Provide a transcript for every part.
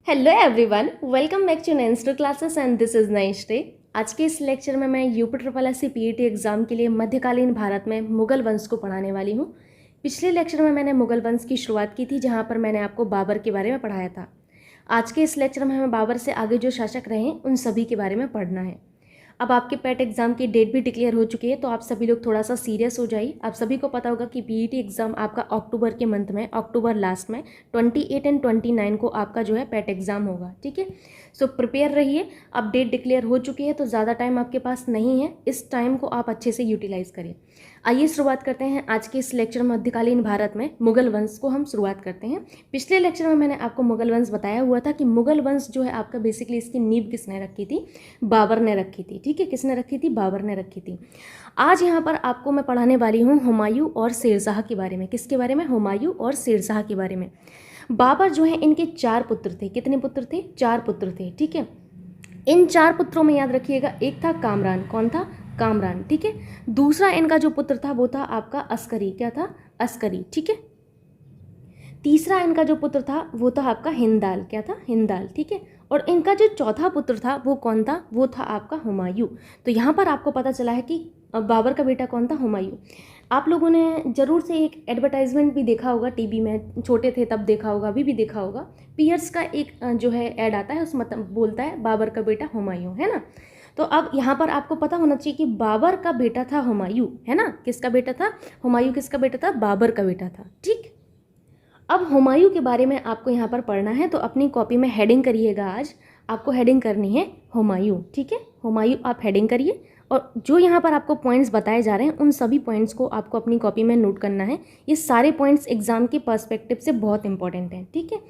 Hello everyone, welcome back to Nanster classes and this is नैश्री। आज के इस लेक्चर में मैं UP triple S C PET exam के लिए मध्यकालीन भारत में मुगल वंश को पढ़ाने वाली हूँ। पिछले लेक्चर में मैंने मुगल वंश की शुरुआत की थी, जहाँ पर मैंने आपको बाबर के बारे में पढ़ाया था। आज के इस लेक्चर में हमें बाबर से आगे जो शासक रहे हैं उन सभी के बारे में पढ़ना है। अब आपके पेट एग्जाम की डेट भी डिक्लेयर हो चुकी है, तो आप सभी लोग थोड़ा सा सीरियस हो जाइए। आप सभी को पता होगा कि पीईटी एग्जाम आपका अक्टूबर के मंथ में, अक्टूबर लास्ट में 28 एंड 29 को आपका जो है पेट एग्जाम होगा। ठीक है, सो प्रिपेयर रहिए। अब डेट डिक्लेयर हो चुकी है तो ज़्यादा टाइम आपके पास नहीं है, इस टाइम को आप अच्छे से यूटिलाइज करिए। आइए शुरुआत करते हैं आज के इस लेक्चर मध्यकालीन भारत में मुगल वंश को हम शुरुआत करते हैं। पिछले लेक्चर में मैंने आपको मुगल वंश बताया हुआ था कि मुगल वंश जो है आपका बेसिकली इसकी नींव किसने रखी थी? बाबर ने रखी थी। ठीक है, किसने रखी थी? बाबर ने रखी थी। आज यहाँ पर आपको मैं पढ़ाने वाली हूँ हुमायूं और शेरशाह के बारे में। किसके बारे में? हुमायूं और शेरशाह के बारे में। बाबर जो है इनके 4 पुत्र थे। कितने पुत्र थे? 4 पुत्र थे। ठीक है, इन 4 पुत्रों में याद रखिएगा, एक था कामरान। कौन था? कामरान। ठीक है, दूसरा इनका जो पुत्र था वो था आपका अस्करी। क्या था? अस्करी। ठीक है, तीसरा इनका जो पुत्र था वो था आपका हिंदाल। क्या था? हिंदाल। ठीक है, और इनका जो चौथा पुत्र था वो कौन था? वो था आपका हुमायूं। तो यहाँ पर आपको पता चला है कि बाबर का बेटा कौन था? हुमायूं। आप लोगों ने जरूर से एक एडवर्टाइजमेंट भी देखा होगा टीवी में, छोटे थे तब देखा होगा, अभी भी देखा होगा। पियर्स का एक जो है ऐड आता है, उसमें बोलता है बाबर का बेटा हुमायूं, है ना। तो अब यहाँ पर आपको पता होना चाहिए कि बाबर का बेटा था हुमायूं, है ना। किसका बेटा था? हुमायूं किसका बेटा था? बाबर का बेटा था। ठीक, अब हुमायूं के बारे में आपको यहाँ पर पढ़ना है, तो अपनी कॉपी में हेडिंग करिएगा। आज आपको हेडिंग करनी है हुमायूं। ठीक है, हुमायूं आप हेडिंग करिए, और जो यहाँ पर आपको पॉइंट्स बताए जा रहे हैं उन सभी पॉइंट्स को आपको अपनी कॉपी में नोट करना है। ये सारे पॉइंट्स एग्जाम के पर्सपेक्टिव से बहुत इंपॉर्टेंट हैं। ठीक है,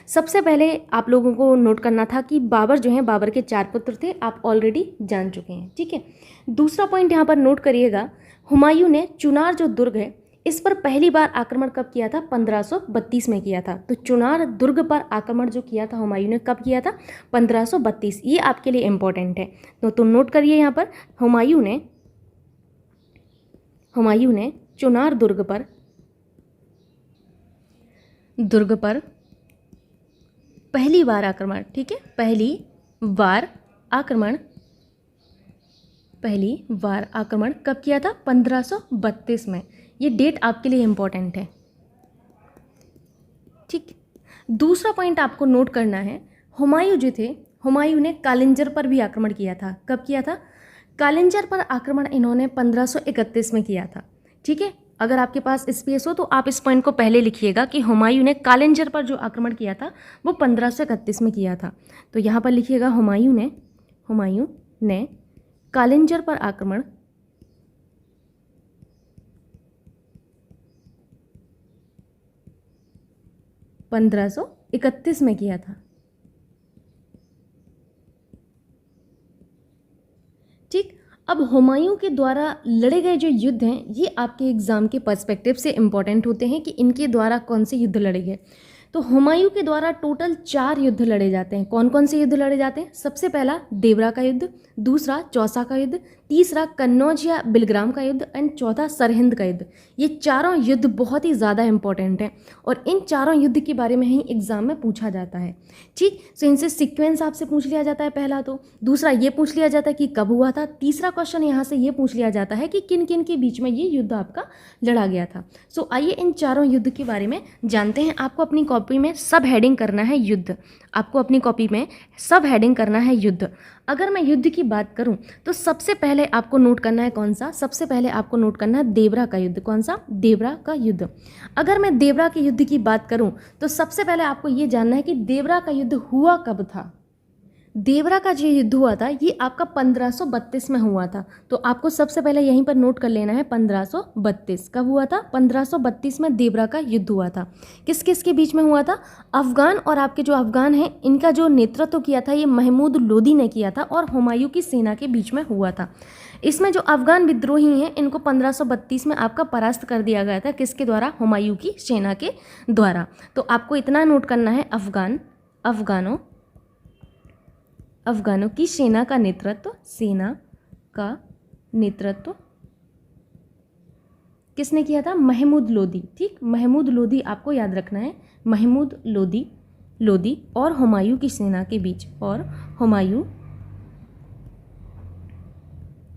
सबसे पहले आप लोगों को नोट करना था कि बाबर जो है, बाबर के 4 पुत्र थे, आप ऑलरेडी जान चुके हैं। ठीक है, दूसरा पॉइंट यहाँ पर नोट करिएगा, हुमायूं ने चुनार जो दुर्ग है इस पर पहली बार आक्रमण कब किया था? 1532 में किया था। तो चुनार दुर्ग पर आक्रमण जो किया था हुमायूं ने, कब किया था? 1532। ये आपके लिए इंपॉर्टेंट है, तो नोट करिए यहाँ पर, हुमायूं ने चुनार दुर्ग पर पहली बार आक्रमण, ठीक है, पहली बार आक्रमण कब किया था? 1532 में। ये डेट आपके लिए इंपॉर्टेंट है। ठीक, दूसरा पॉइंट आपको नोट करना है, हुमायूं जो थे, हुमायूं ने कालिंजर पर भी आक्रमण किया था। कब किया था? कालिंजर पर आक्रमण इन्होंने 1531 में किया था। ठीक है, अगर आपके पास स्पेस हो तो आप इस पॉइंट को पहले लिखिएगा कि हुमायूं ने कालिंजर पर जो आक्रमण किया था वो 1531 में किया था। तो यहाँ पर लिखिएगा, हुमायूं ने कालिंजर पर आक्रमण 1531 में किया था। ठीक, अब हुमायूं के द्वारा लड़े गए जो युद्ध हैं ये आपके एग्जाम के पर्सपेक्टिव से इंपॉर्टेंट होते हैं कि इनके द्वारा कौन से युद्ध लड़े गए। तो हुमायूं के द्वारा टोटल 4 युद्ध लड़े जाते हैं। कौन कौन से युद्ध लड़े जाते हैं? सबसे पहला देवरा का युद्ध, दूसरा चौसा का युद्ध, तीसरा कन्नौज या बिलग्राम का युद्ध, एंड चौथा सरहिंद का युद्ध। ये चारों युद्ध बहुत ही ज़्यादा इंपॉर्टेंट हैं और इन चारों युद्ध के बारे में ही एग्जाम में पूछा जाता है। ठीक, सो इनसे सीक्वेंस आपसे पूछ लिया जाता है पहला, तो दूसरा ये पूछ लिया जाता है कि कब हुआ था, तीसरा क्वेश्चन यहाँ से ये पूछ लिया जाता है कि किन किन के बीच में ये युद्ध आपका लड़ा गया था। सो आइए इन चारों युद्ध के बारे में जानते हैं। आपको अपनी कॉपी में सब हेडिंग करना है युद्ध। आपको अपनी कॉपी में सब हेडिंग करना है युद्ध। अगर मैं युद्ध की बात करूं तो सबसे पहले आपको नोट करना है कौन सा? सबसे पहले आपको नोट करना है देवरा का युद्ध। कौन सा? देवरा का युद्ध। अगर मैं देवरा के युद्ध की बात करूं तो सबसे पहले आपको ये जानना है कि देवरा का युद्ध हुआ कब था। देवरा का जो युद्ध हुआ था ये आपका 1532 में हुआ था। तो आपको सबसे पहले यहीं पर नोट कर लेना है 1532। कब हुआ था? 1532 में देवरा का युद्ध हुआ था। किस किस के बीच में हुआ था? अफगान और आपके जो अफगान हैं इनका जो नेतृत्व किया था ये महमूद लोदी ने किया था और हुमायूं की सेना के बीच में हुआ था। इसमें जो अफगान विद्रोही हैं इनको 1532 में आपका परास्त कर दिया गया था। किसके द्वारा? हुमायूं की सेना के द्वारा। तो आपको इतना नोट करना है, अफगानों की सेना का नेतृत्व किसने किया था? महमूद लोदी। ठीक, महमूद लोदी आपको याद रखना है, महमूद लोदी लोदी और हुमायूं की सेना के बीच, और हुमायूं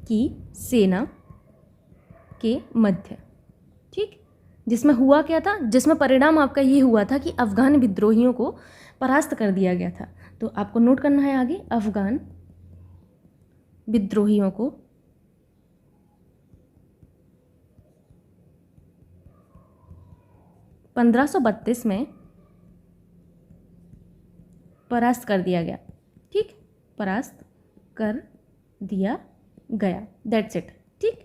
की सेना के मध्य। ठीक, जिसमें हुआ क्या था, जिसमें परिणाम आपका ये हुआ था कि अफगान विद्रोहियों को परास्त कर दिया गया था। तो आपको नोट करना है आगे, अफगान विद्रोहियों को (1532) में परास्त कर दिया गया। ठीक, परास्त कर दिया गया, दैट्स इट। ठीक,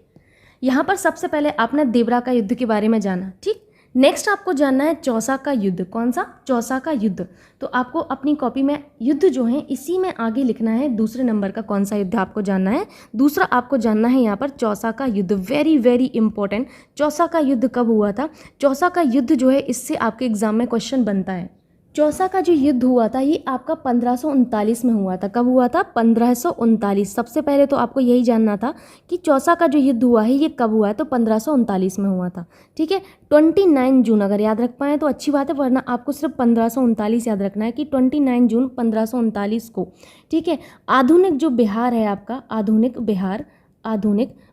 यहाँ पर सबसे पहले आपने देवरा का युद्ध के बारे में जाना। ठीक, नेक्स्ट आपको जानना है चौसा का युद्ध। कौन सा? चौसा का युद्ध। तो आपको अपनी कॉपी में युद्ध जो है इसी में आगे लिखना है दूसरे नंबर का कौन सा युद्ध आपको जानना है। दूसरा आपको जानना है यहाँ पर चौसा का युद्ध, वेरी वेरी इंपॉर्टेंट। चौसा का युद्ध कब हुआ था? चौसा का युद्ध जो है इससे आपके एग्जाम में क्वेश्चन बनता है। चौसा का जो युद्ध हुआ था ये आपका 1539 में हुआ था। कब हुआ था? 1539। सबसे पहले तो आपको यही जानना था कि चौसा का जो युद्ध हुआ है ये कब हुआ है, तो 1539 में हुआ था। ठीक है, 29 जून अगर याद रख पाएँ तो अच्छी बात है, वरना आपको सिर्फ 1539 याद रखना है कि 29 जून 1539 को। ठीक है, आधुनिक जो बिहार है आपका, आधुनिक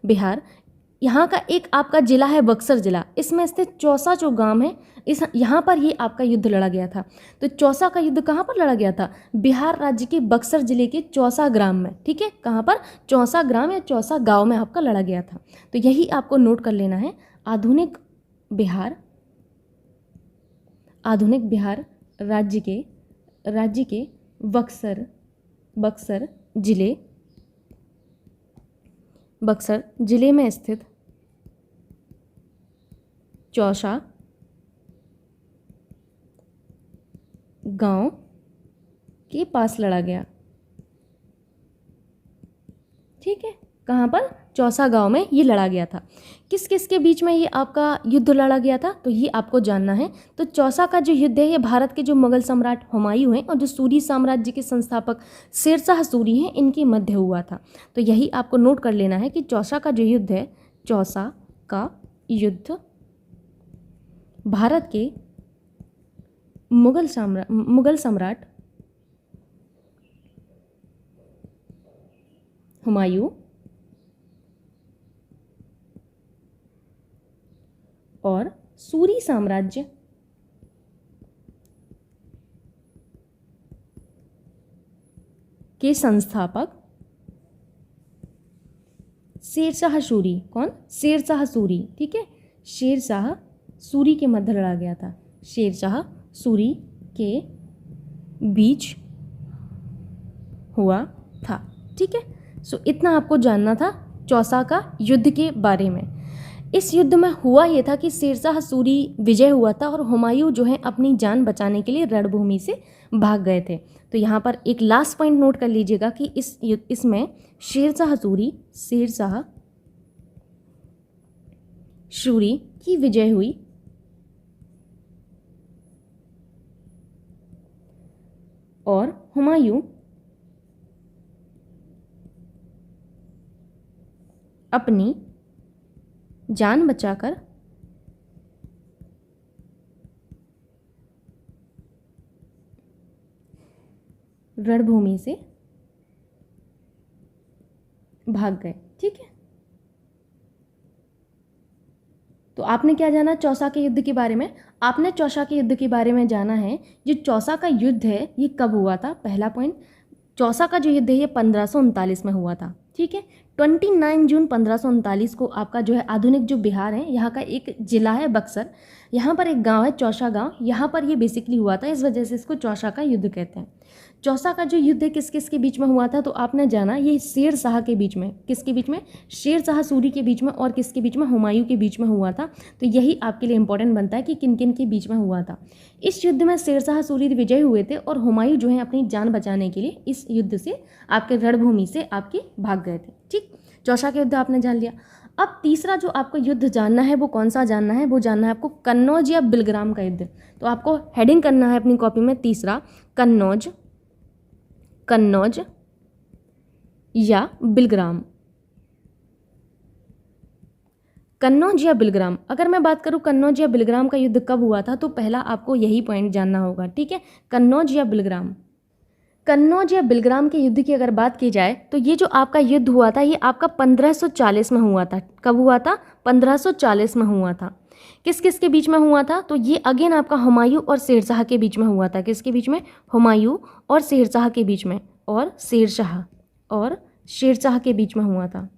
बिहार, यहाँ का एक आपका जिला है बक्सर जिला, इसमें स्थित चौसा जो गांव है यहाँ पर ये आपका युद्ध लड़ा गया था। तो चौसा का युद्ध कहाँ पर लड़ा गया था? बिहार राज्य के बक्सर जिले के चौसा ग्राम में। ठीक है, कहाँ पर? चौसा ग्राम या चौसा गांव में आपका लड़ा गया था। तो यही आपको नोट कर लेना है। आधुनिक बिहार राज्य के बक्सर जिले में स्थित चौसा गांव के पास लड़ा गया। ठीक है, कहाँ पर? चौसा गांव में ये लड़ा गया था। किस किस के बीच में ये आपका युद्ध लड़ा गया था, तो ये आपको जानना है। तो चौसा का जो युद्ध है ये भारत के जो मुगल सम्राट हुमायूं हैं और जो सूरी साम्राज्य के संस्थापक शेरशाह सूरी हैं, इनके मध्य हुआ था। तो यही आपको नोट कर लेना है कि चौसा का जो युद्ध है, चौसा का युद्ध भारत के मुगल सम्राट हुमायूं और सूरी साम्राज्य के संस्थापक शेरशाह सूरी। कौन? शेरशाह सूरी। ठीक है, शेरशाह सूरी के मध्य लड़ा गया था। शेरशाह सूरी के बीच हुआ था। ठीक है, सो इतना आपको जानना था चौसा का युद्ध के बारे में। इस युद्ध में हुआ ये था कि शेरशाह सूरी विजय हुआ था और हुमायूं जो है अपनी जान बचाने के लिए रणभूमि से भाग गए थे। तो यहाँ पर एक लास्ट पॉइंट नोट कर लीजिएगा कि इसमें शेरशाह सूरी की विजय हुई और हुमायूं अपनी जान बचाकर रणभूमि से भाग गए। ठीक है, तो आपने क्या जाना चौसा के युद्ध के बारे में? आपने चौसा के युद्ध के बारे में जाना है। जो चौसा का युद्ध है ये कब हुआ था? पहला पॉइंट, चौसा का जो युद्ध है ये 1539 में हुआ था। ठीक है, 29 जून 1539 को आपका जो है आधुनिक जो बिहार है यहाँ का एक जिला है बक्सर, यहाँ पर एक गांव है चौसा गांव, यहाँ पर ये बेसिकली हुआ था, इस वजह से इसको चौसा का युद्ध कहते हैं। चौसा का जो युद्ध है किस किस के बीच में हुआ था? तो आपने जाना ये शेरशाह के बीच में, किसके बीच में? शेरशाह सूरी के बीच में, और किसके बीच में? हुमायूं के बीच में हुआ था। तो यही आपके लिए इंपॉर्टेंट बनता है कि किन किन के बीच में हुआ था। इस युद्ध में शेरशाह सूरी विजय हुए थे और हुमायूं जो है अपनी जान बचाने के लिए इस युद्ध से आपके रणभूमि से आपके भाग गए थे। ठीक, चौसा का युद्ध आपने जान लिया। अब तीसरा जो आपको युद्ध जानना है वो कौन सा जानना है? वो जानना है आपको कन्नौज या बिलग्राम का युद्ध। तो आपको हेडिंग करना है अपनी कॉपी में तीसरा, कन्नौज या बिलग्राम। कन्नौज या बिलग्राम, अगर मैं बात करूँ कन्नौज या बिलग्राम का युद्ध कब हुआ था, तो पहला आपको यही पॉइंट जानना होगा, ठीक है। कन्नौज या बिलग्राम, कन्नौज या बिलग्राम के युद्ध की अगर बात की जाए तो ये जो आपका युद्ध हुआ था ये आपका 1540 में हुआ था। कब हुआ था? 1540 में हुआ था। किस किस के बीच में हुआ था? तो ये अगेन आपका हुमायूं और शेरशाह के बीच में हुआ था। किसके बीच में? हुमायूं और शेरशाह के बीच में, और शेरशाह के बीच में हुआ था।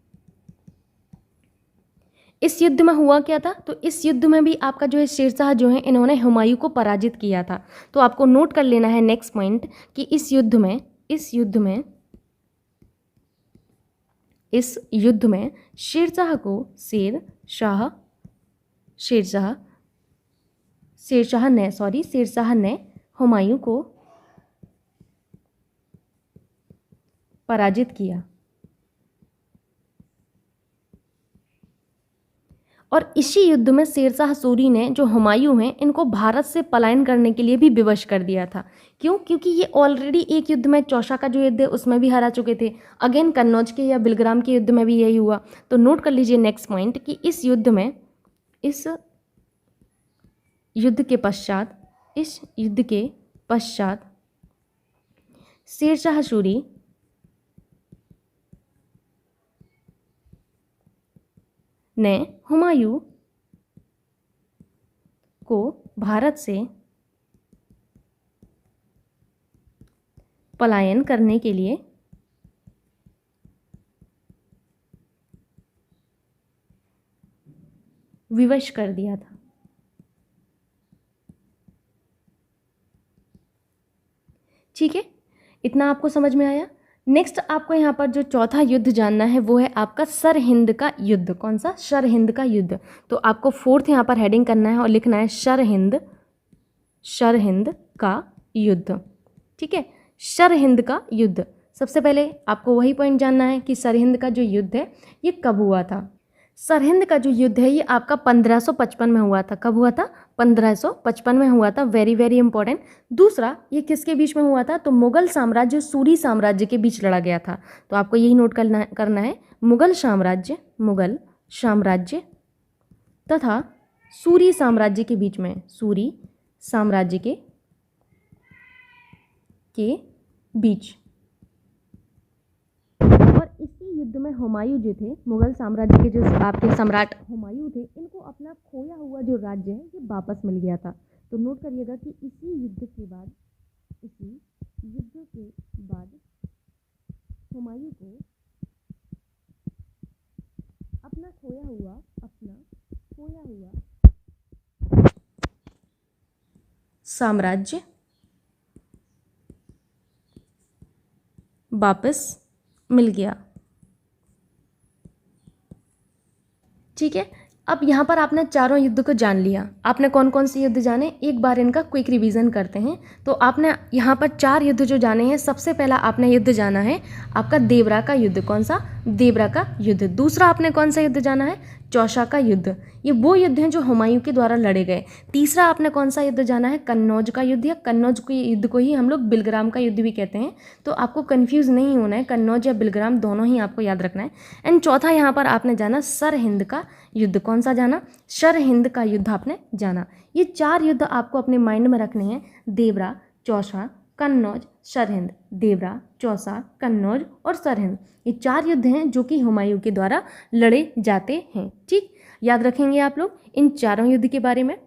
इस युद्ध में हुआ क्या था? तो इस युद्ध में भी आपका जो है शेरशाह जो है इन्होंने हुमायूं को पराजित किया था। तो आपको नोट कर लेना है नेक्स्ट पॉइंट कि इस युद्ध में शेरशाह ने हुमायूं को पराजित किया। और इसी युद्ध में शेरशाह सूरी ने जो हुमायूं हैं इनको भारत से पलायन करने के लिए भी विवश कर दिया था। क्यों? क्योंकि ये ऑलरेडी एक युद्ध में चौसा का जो युद्ध है उसमें भी हारा चुके थे। अगेन कन्नौज के या बिलग्राम के युद्ध में भी यही हुआ। तो नोट कर लीजिए नेक्स्ट पॉइंट कि इस युद्ध के पश्चात शेरशाह सूरी ने हुमायूं को भारत से पलायन करने के लिए विवश कर दिया था। ठीक है, इतना आपको समझ में आया। नेक्स्ट आपको यहाँ पर जो चौथा युद्ध जानना है वो है आपका सरहिंद का युद्ध। कौन सा? सरहिंद का युद्ध। तो आपको फोर्थ यहाँ पर हेडिंग करना है और लिखना है सरहिंद का युद्ध। ठीक है, सरहिंद का युद्ध। सबसे पहले आपको वही पॉइंट जानना है कि सरहिंद का जो युद्ध है ये कब हुआ था। सरहिंद का जो युद्ध है ये आपका 1555 में हुआ था। कब हुआ था? 1555 में हुआ था। Very very important. दूसरा, ये किसके बीच में हुआ था? तो मुगल साम्राज्य सूरी साम्राज्य के बीच लड़ा गया था। तो आपको यही नोट करना है मुगल साम्राज्य तथा सूरी साम्राज्य के बीच में, सूरी साम्राज्य के बीच। और इसी युद्ध में हुमायूं जो थे, मुगल साम्राज्य के जो आपके सम्राट हुमायूं थे, इनको अपना खोया हुआ जो राज्य है ये वापस मिल गया था। तो नोट करिएगा कि इसी युद्ध के बाद हुमायूं को अपना खोया हुआ साम्राज्य वापस मिल गया। ठीक है, अब यहाँ पर आपने चारों युद्ध को जान लिया। आपने कौन कौन से युद्ध जाने, एक बार इनका क्विक रिवीजन करते हैं। तो आपने यहाँ पर 4 युद्ध जो जाने हैं, सबसे पहला आपने युद्ध जाना है आपका देवरा का युद्ध। कौन सा? देवरा का युद्ध। दूसरा आपने कौन सा युद्ध जाना है? चौसा का युद्ध। ये वो युद्ध हैं जो हुमायूं के द्वारा लड़े गए। तीसरा आपने कौन सा युद्ध जाना है? कन्नौज का युद्ध, या कन्नौज के युद्ध को ही हम लोग बिलग्राम का युद्ध भी कहते हैं। तो आपको कंफ्यूज नहीं होना है, कन्नौज या बिलग्राम दोनों ही आपको याद रखना है। एंड चौथा यहाँ पर आपने जाना सरहिंद का युद्ध। कौन सा जाना? सरहिंद का युद्ध आपने जाना। ये 4 युद्ध आपको अपने माइंड में रखने हैं। देवरा, चौसा, कन्नौज, सरहिंद। देवरा, चौसा, कन्नौज और सरहिंद, ये 4 युद्ध हैं जो कि हुमायूं के द्वारा लड़े जाते हैं। ठीक, याद रखेंगे आप लोग इन चारों युद्ध के बारे में।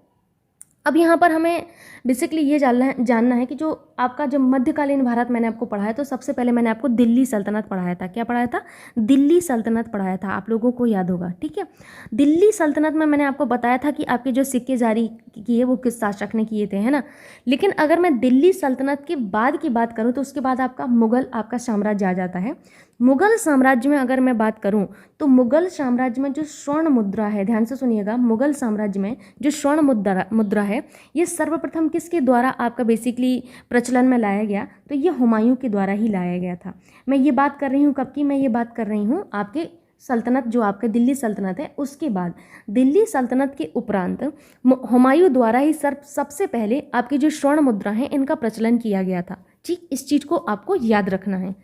अब यहाँ पर हमें बेसिकली ये जानना है कि जो आपका जो मध्यकालीन भारत मैंने आपको पढ़ाया, तो सबसे पहले मैंने आपको दिल्ली सल्तनत पढ़ाया था। क्या पढ़ाया था? दिल्ली सल्तनत पढ़ाया था। आप लोगों को याद होगा। ठीक है, दिल्ली सल्तनत में मैंने आपको बताया था कि आपके जो सिक्के जारी किए वो किस शासक ने किए थे, है ना। लेकिन अगर मैं दिल्ली सल्तनत के बाद की बात करूँ तो उसके बाद आपका मुगल आपका साम्राज्य आ जाता है। मुगल साम्राज्य में अगर मैं बात करूं तो मुगल साम्राज्य में जो स्वर्ण मुद्रा है, ध्यान से सुनिएगा, मुगल साम्राज्य में जो स्वर्ण मुद्रा है ये सर्वप्रथम किसके द्वारा आपका बेसिकली प्रचलन में लाया गया? तो ये हुमायूं के द्वारा ही लाया गया था। मैं ये बात कर रही हूँ कब की? मैं ये बात कर रही हूँ आपके सल्तनत जो आपके दिल्ली सल्तनत है उसके बाद। दिल्ली सल्तनत के उपरांत हुमायूं द्वारा ही सबसे पहले आपकी जो स्वर्ण मुद्रा है इनका प्रचलन किया गया था। ठीक, इस चीज़ को आपको याद रखना है।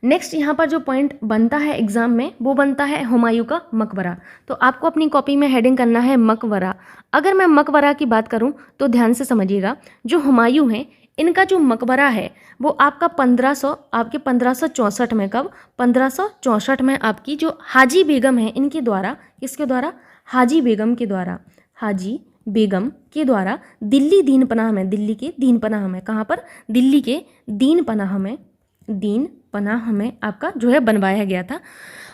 नेक्स्ट यहाँ पर जो पॉइंट बनता है एग्जाम में वो बनता है हुमायूं का मकबरा। तो आपको अपनी कॉपी में हेडिंग करना है मकबरा। अगर मैं मकबरा की बात करूँ तो ध्यान से समझिएगा, जो हुमायूं हैं इनका जो मकबरा है वो आपका 1564 में, कब 1564 में आपकी जो हाजी बेगम है इनके द्वारा, किसके द्वारा, हाजी बेगम के द्वारा, हाजी बेगम के द्वारा दिल्ली दीन पनाह में, दिल्ली के दीन पनाह में, कहाँ पर, दिल्ली के दीन पनाह में, दीन पनाह में आपका जो है बनवाया गया था।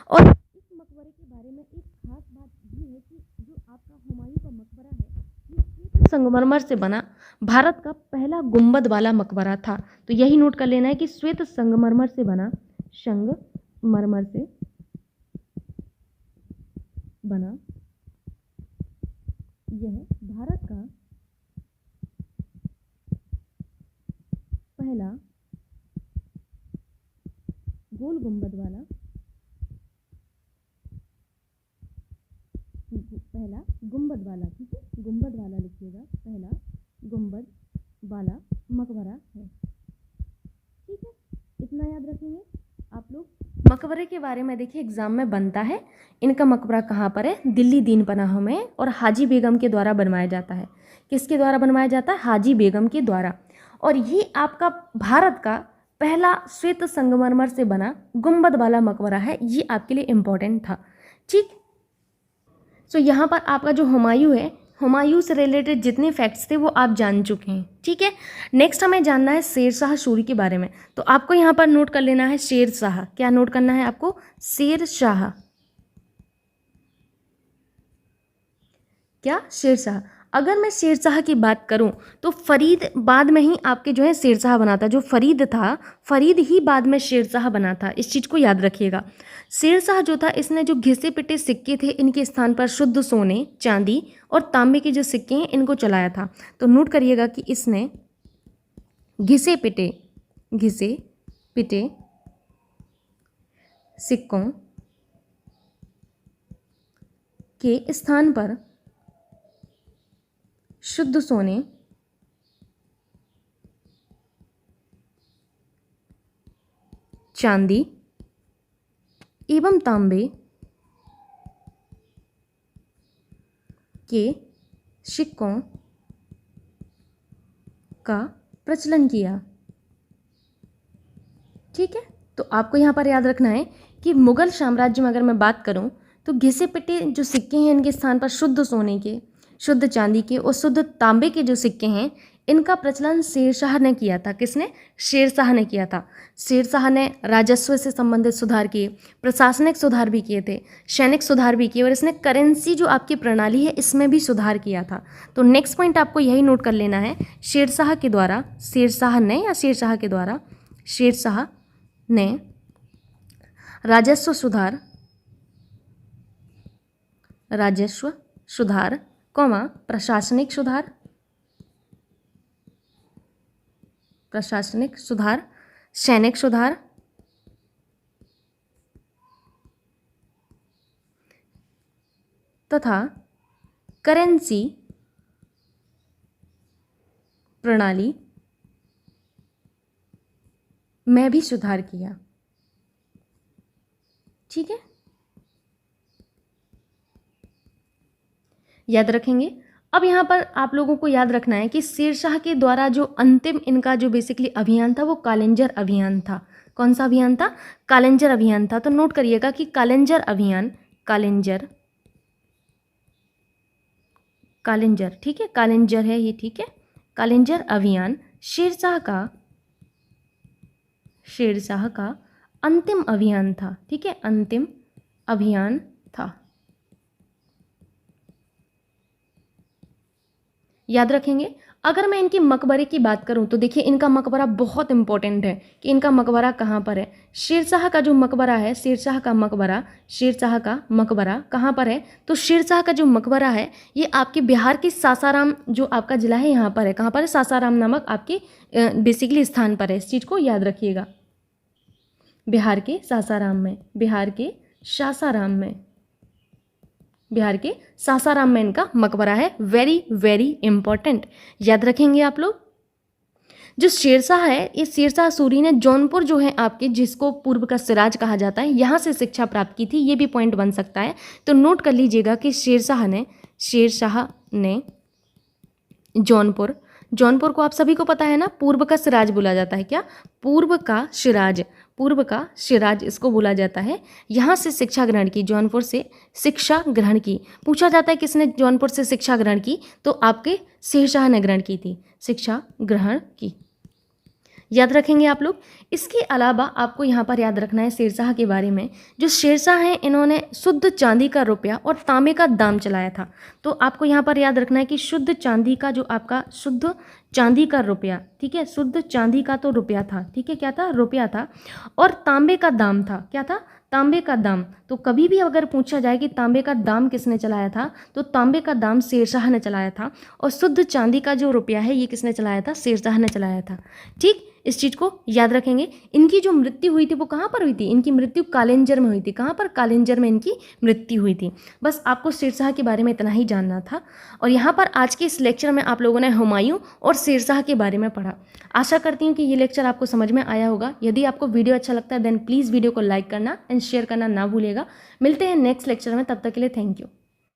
और इस मकबरे के बारे में एक खास बात ये है कि जो आपका हुमायूं का मकबरा है ये श्वेत संगमरमर से बना भारत का पहला गुंबद वाला मकबरा था। तो यही नोट कर लेना है कि श्वेत संगमरमर से बना, संगमरमर से बना यह भारत का पहला गोल गुंबद वाला, पहला गुंबद वाला, ठीक है, गुंबद वाला लिखिएगा, पहला गुंबद वाला मकबरा है। ठीक है, इतना याद रखेंगे आप लोग। मकबरे के बारे में देखिए एग्जाम में बनता है, इनका मकबरा कहाँ पर है, दिल्ली दीन पनाह में, और हाजी बेगम के द्वारा बनवाया जाता है। किसके द्वारा बनवाया जाता है, हाजी बेगम के द्वारा। और ये आपका भारत का पहला श्वेत संगमरमर से बना गुंबद वाला मकबरा है, ये आपके लिए इम्पोर्टेंट था। ठीक, सो यहाँ पर आपका जो हुमायूं है, हुमायूं से रिलेटेड जितने फैक्ट्स थे वो आप जान चुके हैं। ठीक है, नेक्स्ट हमें जानना है शेर शाह सूरी के बारे में। तो आपको यहाँ पर नोट कर लेना है शेर शाह। क्या नोट करना है आपको, शेर शाह। क्या, शेर शाह। अगर मैं शेर शाह की बात करूं तो फरीद बाद में ही आपके जो है शेर शाह बना था। जो फरीद था, फरीद ही बाद में शेर शाह बना था, इस चीज़ को याद रखिएगा। शेर शाह जो था इसने जो घिसे पिटे सिक्के थे इनके स्थान पर शुद्ध सोने, चांदी और तांबे के जो सिक्के हैं इनको चलाया था। तो नोट करिएगा कि इसने घिसे पिटे सिक्कों के स्थान पर शुद्ध सोने, चांदी एवं तांबे के सिक्कों का प्रचलन किया। ठीक है, तो आपको यहाँ पर याद रखना है कि मुगल साम्राज्य में अगर मैं बात करूँ तो घिसे पिटे जो सिक्के हैं इनके स्थान पर शुद्ध सोने के, शुद्ध चांदी के और शुद्ध तांबे के जो सिक्के हैं इनका प्रचलन शेरशाह ने किया था। किसने, शेरशाह ने किया था। शेरशाह ने राजस्व से संबंधित सुधार किए, प्रशासनिक सुधार भी किए थे, सैनिक सुधार भी किए, और इसने करेंसी जो आपकी प्रणाली है इसमें भी सुधार किया था। तो नेक्स्ट पॉइंट आपको यही नोट कर लेना है, शेरशाह के द्वारा, शेरशाह ने या शेरशाह के द्वारा, शेरशाह ने राजस्व सुधार, राजस्व सुधार, प्रशासनिक सुधार, प्रशासनिक सुधार, सैनिक सुधार तथा करेंसी प्रणाली में भी सुधार किया। ठीक है, याद रखेंगे। अब यहाँ पर आप लोगों को याद रखना है कि शेरशाह के द्वारा जो अंतिम इनका जो बेसिकली अभियान था वो कालिंजर अभियान था। कौन सा अभियान था, कालिंजर अभियान था। तो नोट करिएगा कि कालिंजर अभियान, कालिंजर, कालिंजर, ठीक है, कालिंजर है ये, ठीक है, कालिंजर अभियान शेरशाह का अंतिम अभियान था। ठीक है, अंतिम अभियान था, याद रखेंगे। अगर मैं इनके मकबरे की बात करूं तो देखिए इनका मकबरा बहुत इंपॉर्टेंट है कि इनका मकबरा कहाँ पर है। शेरशाह का जो मकबरा है, शेरशाह का मकबरा, शेरशाह का मकबरा कहाँ पर है, तो शेरशाह का जो मकबरा है ये आपके बिहार के सासाराम जो आपका जिला है यहाँ पर है। कहाँ पर है, सासाराम नामक आपके बेसिकली स्थान पर है। इस चीज़ को याद रखिएगा, बिहार के सासाराम में, बिहार के सासाराम में, बिहार के सासाराम में इनका मकबरा है। वेरी वेरी इंपॉर्टेंट, याद रखेंगे आप लोग। जो शेरशाह है, ये शेरशाह सूरी ने जौनपुर जो है आपके, जिसको पूर्व का सिराज कहा जाता है, यहाँ से शिक्षा प्राप्त की थी। ये भी पॉइंट बन सकता है, तो नोट कर लीजिएगा कि शेरशाह ने जौनपुर को आप सभी को पता है ना, पूर्व का सिराज बोला जाता है। क्या? पूर्व का सिराज इसको बोला जाता है। यहाँ से शिक्षा ग्रहण की, जौनपुर से शिक्षा ग्रहण की। पूछा जाता है किसने जौनपुर से शिक्षा ग्रहण की, तो आपके शेरशाह ने ग्रहण की थी, शिक्षा ग्रहण की। याद रखेंगे आप लोग। इसके अलावा आपको यहाँ पर याद रखना है शेरशाह के बारे में। जो शेरशाह हैं, इन्होंने शुद्ध चांदी का रुपया और तांबे का दाम चलाया था। तो आपको यहाँ पर याद रखना है कि शुद्ध चांदी का, जो आपका शुद्ध चांदी का रुपया, ठीक है, शुद्ध चांदी का तो रुपया था, ठीक है, क्या था? रुपया था। और तांबे का दाम था, क्या था? तांबे का दाम। तो कभी भी अगर पूछा जाए कि तांबे का दाम किसने चलाया था, तो तांबे का दाम शेरशाह ने चलाया था। और शुद्ध चांदी का जो रुपया है, ये किसने चलाया था? शेरशाह ने चलाया था। ठीक, इस चीज़ को याद रखेंगे। इनकी जो मृत्यु हुई थी वो कहाँ पर हुई थी? इनकी मृत्यु कालिंजर में हुई थी। कहाँ पर? कालिंजर में इनकी मृत्यु हुई थी। बस आपको शेरशाह के बारे में इतना ही जानना था। और यहाँ पर आज के इस लेक्चर में आप लोगों ने हुमायूं और शेरशाह के बारे में पढ़ा। आशा करती हूँ कि ये लेक्चर आपको समझ में आया होगा। यदि आपको वीडियो अच्छा लगता है देन प्लीज़ वीडियो को लाइक करना एंड शेयर करना ना भूलिएगा। मिलते हैं नेक्स्ट लेक्चर में, तब तक के लिए थैंक यू।